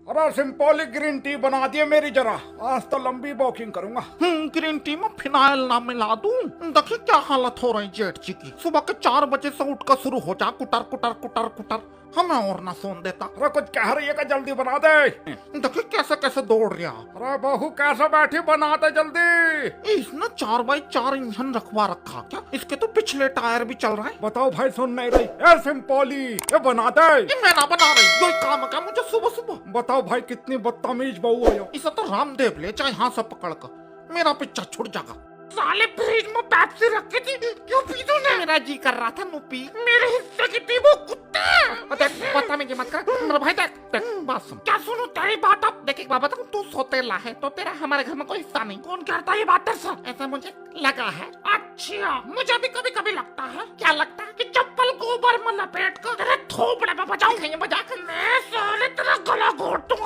अरे simply green tea बना दिए मेरी जरा, आज तो लंबी वॉकिंग करूंगा। ग्रीन टी में फिनाइल ना मिला दूं? देखिए क्या हालत हो रही जेठ जी की। सुबह के 4 बजे से उठकर शुरू हो जा कुटर कुटर कुटर कुटर, हमें और ना सोन देता। अरे कुछ कह रही है कि जल्दी बना दे। देखिए कैसे कैसे दौड़ रहा। अरे बहू कैसे बैठी, बना दे जल्दी। इसने 4x4 इंजन रखवा रखा क्या? इसके तो पिछले टायर भी चल रहा है। बताओ भाई, सुन नहीं रही? ए सिंपली, ये बना दे। मैं ना बना रही, कोई काम है क्या मुझे सुबह सुबह? बताओ भाई, कितनी बदतमीज बहू है यो। इसे तो रामदेव ले जाए यहाँ से पकड़ कर, मेरा पीछा छुट जाएगा। साले फ्रिज में पेप्सी रखी थी, क्यों पी तूने? मेरा जी कर रहा था नु पी, मेरे हिस्से की पी वो कुत्ते। देख बदतमीजी मत कर मेरा भाई। देख देख बात सुन। क्या सुनूं तेरी बात? अब देख एक बात बताऊं, तू सोतेला है तो तेरा हमारे घर में कोई हिस्सा नहीं। कौन करता है ये बात तेरे से? ऐसा मुझे लगा है। अच्छा, मुझे भी कभी कभी लगता है। क्या लगता है? कि चप्पल गोबर में लपेट कर तेरे थोपड़े पे बजाऊं। ये मजाक मैं साले तेरा गला घोट दूं।